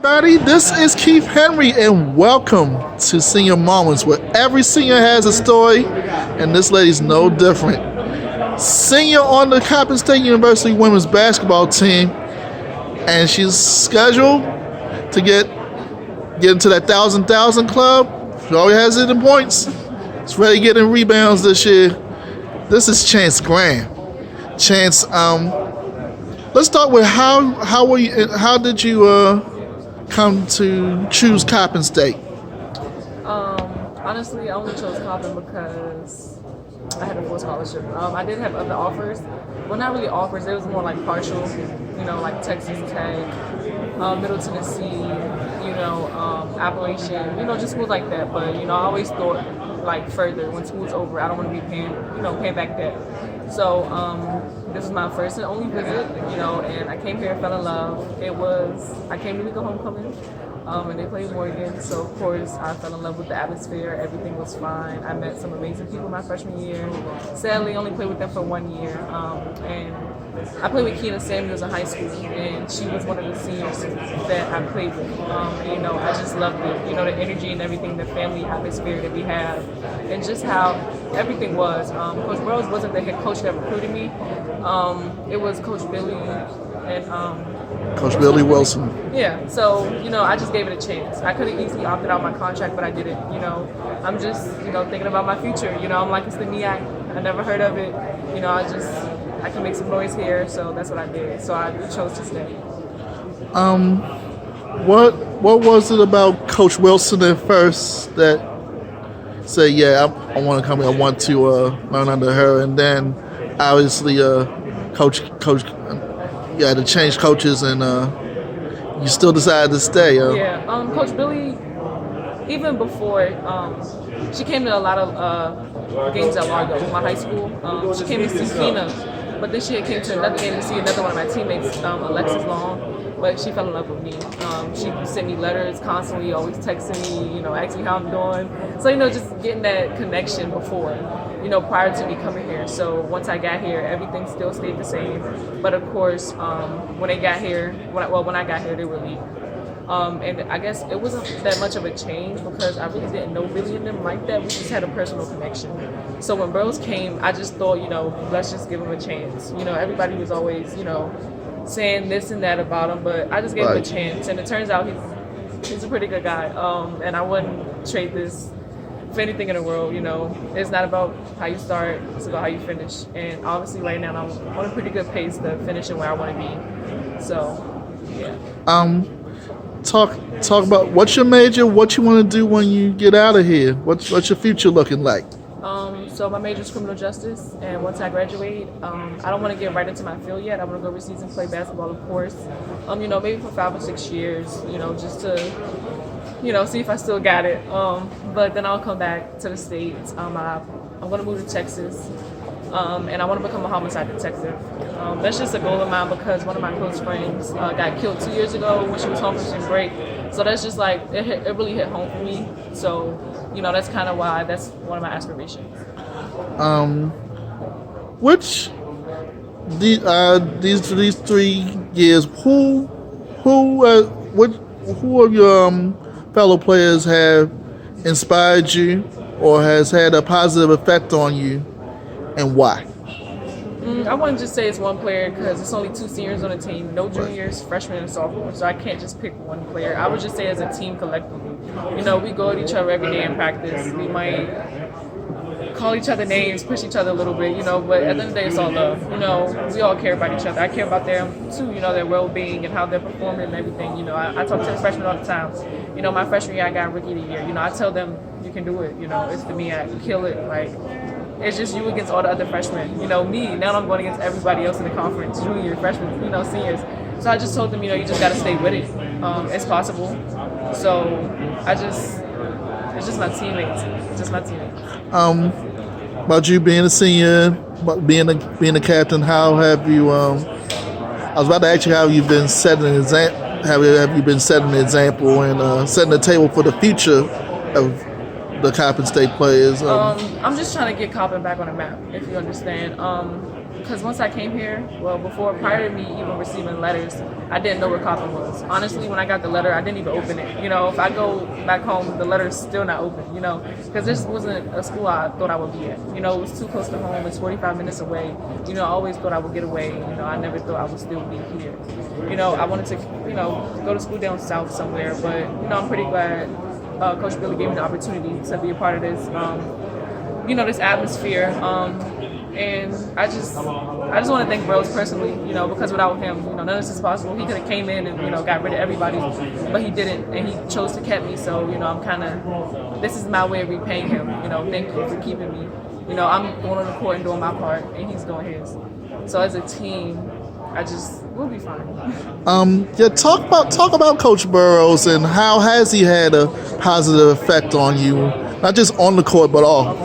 Everybody, this is Keith Henry, and welcome to Senior Moments, where every senior has a story, and this lady's no different. Senior on the Coppin State University women's basketball team, and she's scheduled to get into that thousand club. She always has it in points. She's ready to get in rebounds this year. This is Chance Graham. Chance, let's start with how did you come to choose Coppin State? Honestly, I only chose Coppin because I had a full scholarship. I did have other offers. Well, not really offers. It was more like partial, like Texas Tech, Middle Tennessee, Appalachian, just schools like that. But, I always thought like further when school's over, I don't want to be paying back debt. So this was my first and only visit, and I came here, fell in love. I came to legal homecoming, and they played Morgan. So of course I fell in love with the atmosphere. Everything was fine. I met some amazing people my freshman year. Sadly, only played with them for 1 year, and I played with Keena Samuels in high school, and she was one of the seniors that I played with. I just loved it. The energy and everything, the family atmosphere that we have, and just how everything was. Coach Burroughs wasn't the head coach that recruited me. It was Coach Billy and Coach Billy Wilson. Yeah, so I just gave it a chance. I could have easily opted out my contract, but I didn't. I'm just thinking about my future. I'm like, it's the MEAC. I never heard of it. I can make some noise here, so that's what I did. So I chose to stay. What was it about Coach Wilson at first that said, yeah, I want to come here, I want to learn under her, and then obviously coach you had to change coaches, and you still decided to stay. Coach Billy, even before, she came to a lot of games at Largo, my high school. She came to see Keena. But then she came to another game to see another one of my teammates, Alexis Long, but she fell in love with me. She sent me letters constantly, always texting me, asking me how I'm doing. So, just getting that connection before, prior to me coming here. So once I got here, everything still stayed the same. But of course, when I got here, they were leaving. And I guess it wasn't that much of a change because I really didn't know Billy and them like that. We just had a personal connection. So when Burroughs came, I just thought, let's just give him a chance. Everybody was always, saying this and that about him, but I just gave him a chance. And it turns out he's a pretty good guy. And I wouldn't trade this for anything in the world. It's not about how you start, it's about how you finish. And obviously right now I'm on a pretty good pace to finishing where I want to be. So, yeah. Talk about what's your major, what you want to do when you get out of here. What's your future looking like? So my major is criminal justice, and once I graduate, I don't want to get right into my field yet. I want to go overseas and play basketball, of course. Maybe for 5 or 6 years, just to, see if I still got it. But then I'll come back to the States. I'm going to move to Texas. And I want to become a homicide detective. That's just a goal of mine because one of my close friends got killed 2 years ago when she was home from spring break. So that's just like, it really hit home for me. So, that's kind of why that's one of my aspirations. These 3 years, who of your fellow players have inspired you or has had a positive effect on you, and why? I wouldn't just say it's one player because it's only 2 seniors on the team, no juniors, freshmen, and sophomores. So I can't just pick one player. I would just say as a team collectively. We go at each other every day in practice. We might call each other names, push each other a little bit, but at the end of the day, it's all love. We all care about each other. I care about them too, their well-being and how they're performing and everything. I talk to the freshmen all the time. My freshman year, I got rookie of the year. I tell them, you can do it. It's the me, I kill it. Like, it's just you against all the other freshmen. Me, now I'm going against everybody else in the conference, junior, freshmen, seniors. So I just told them, you just got to stay with it. It's possible. So it's just my teammates. It's just my teammates. About you being a senior, about being a captain, how have you? I was about to ask you how you've been setting an example. Have you been setting an example and setting the table for the future of the Coppin State players? I'm just trying to get Coppin back on the map, if you understand. Because once I came here, prior to me even receiving letters, I didn't know where Coppin was. Honestly, when I got the letter, I didn't even open it. You know, if I go back home, the letter's still not open, you know, because this wasn't a school I thought I would be at. You know, it was too close to home. It's 45 minutes away. You know, I always thought I would get away. You know, I never thought I would still be here. You know, I wanted to, you know, go to school down south somewhere, but, you know, I'm pretty glad Coach Billy gave me the opportunity to be a part of this, you know, this atmosphere. And I just want to thank Bros personally, you know, because without him, you know, none of this is possible. He could have came in and, you know, got rid of everybody, but he didn't, and he chose to keep me. So, you know, I'm kind of, this is my way of repaying him. You know, thank you for keeping me. You know, I'm going on the court and doing my part, and he's doing his. So as a team, we'll be fine. Yeah, talk about Coach Burrows and how has he had a positive effect on you, not just on the court but off.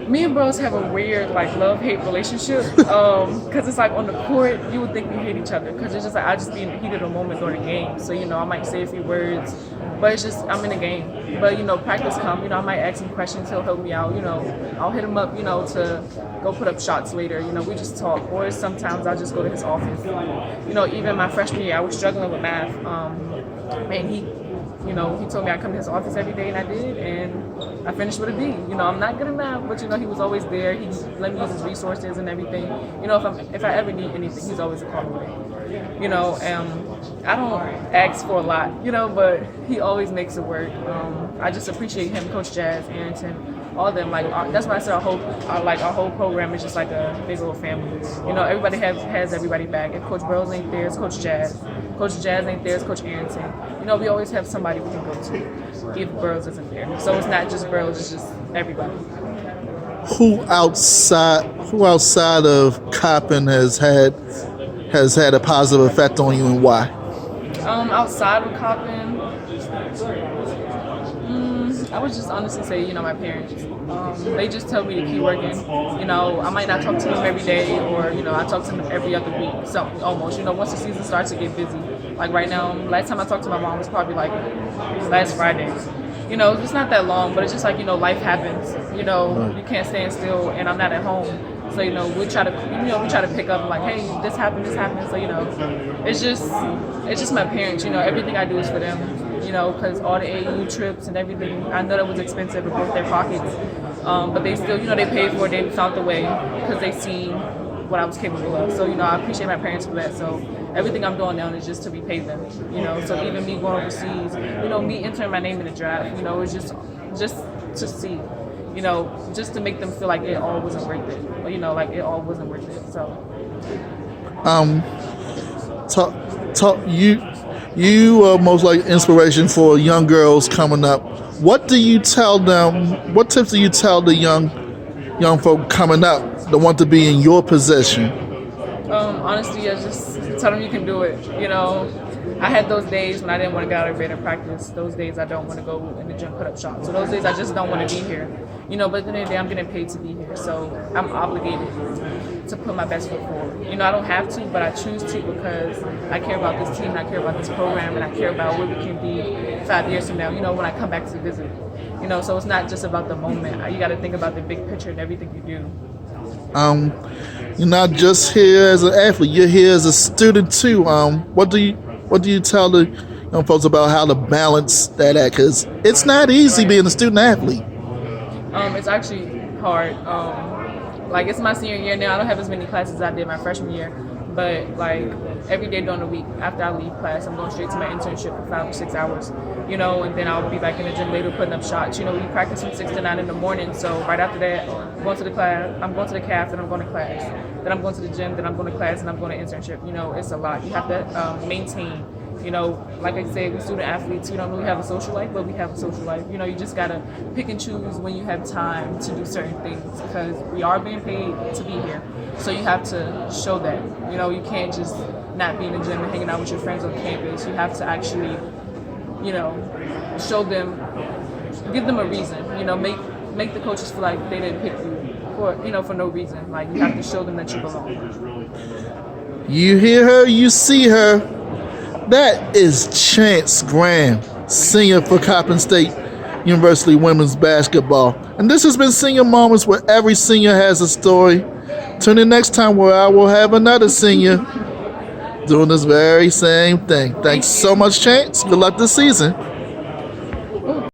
Me and Bros have a weird like love-hate relationship because it's like on the court you would think we hate each other because it's just like I just be in the heat of the moment during the game, so you know I might say a few words, but it's just I'm in the game. But you know practice come, you know I might ask him questions, he'll help me out, you know I'll hit him up, you know, to go put up shots later, you know we just talk, or sometimes I'll just go to his office. You know even my freshman year I was struggling with math, and he told me I'd come to his office every day, and I did, and I finished with a B. You know, I'm not good at math, but, you know, he was always there. He let me use his resources and everything. You know, if I ever need anything, he's always a call away. You know, I don't ask for a lot, you know, but he always makes it work. I just appreciate him, Coach Jazz, Arrington, all of them. Like that's why I said our whole program is just like a big old family. You know, everybody has everybody back. If Coach Burrows ain't there, it's Coach Jazz. Coach Jazz ain't there, it's Coach Arrington. You know, we always have somebody we can go to if Burrows isn't there. So it's not just Burrows, it's just everybody. Who outside of Coppin has had a positive effect on you, and why? Outside of Coppin, I would just honestly say, you know, my parents. They just tell me to keep working. You know, I might not talk to them every day, or, you know, I talk to them every other week, so almost. You know, once the season starts to get busy. Like right now, last time I talked to my mom was probably like last Friday. You know, it's not that long, but it's just like, you know, life happens. You know, you can't stand still, and I'm not at home. So, you know, we try to pick up like, hey, this happened. So, you know, it's just my parents. You know, everything I do is for them. You know, because all the AAU trips and everything, I know that was expensive, it broke their pockets. But they still, you know, they paid for it, they found the way because they seen what I was capable of. So, you know, I appreciate my parents for that. So everything I'm doing now is just to repay them, you know. So even me going overseas, you know, me entering my name in the draft, you know, it's just to see, you know, just to make them feel like it all wasn't worth it. You know, like it all wasn't worth it. So you are most like inspiration for young girls coming up. What do you tell them? What tips do you tell the young folk coming up that want to be in your position? Honestly, I just tell them you can do it. You know, I had those days when I didn't want to get out of bed and practice. Those days I don't want to go in the gym, put up shots. So those days I just don't want to be here. You know, but at the end of the day, I'm getting paid to be here. So I'm obligated to put my best foot forward. You know, I don't have to, but I choose to because I care about this team, and I care about this program, and I care about where we can be 5 years from now, you know, when I come back to visit. You know, so it's not just about the moment. You got to think about the big picture and everything you do. You're not just here as an athlete, you're here as a student too. What do you tell the young folks about how to balance that act? Because it's not easy being a student athlete. It's actually hard. Like it's my senior year now. I don't have as many classes as I did my freshman year, but like every day during the week after I leave class, I'm going straight to my internship for 5 or 6 hours, you know, and then I'll be back in the gym later putting up shots. You know, we practice from 6 to 9 in the morning, so right after that, I'm going to the calf, then I'm going to class, then I'm going to the gym, then I'm going to class, and I'm going to internship. You know, it's a lot. You have to maintain. You know, like I said, we student athletes, we don't really have a social life, but we have a social life. You know, you just gotta pick and choose when you have time to do certain things because we are being paid to be here. So you have to show that. You know, you can't just not be in the gym and hanging out with your friends on campus. You have to actually, you know, show them, give them a reason. You know, make the coaches feel like they didn't pick you for no reason. Like you have to show them that you belong. You hear her, you see her. That is Chance Graham, senior for Coppin State University women's basketball. And this has been Senior Moments, where every senior has a story. Tune in next time where I will have another senior doing this very same thing. Thanks so much, Chance. Good luck this season.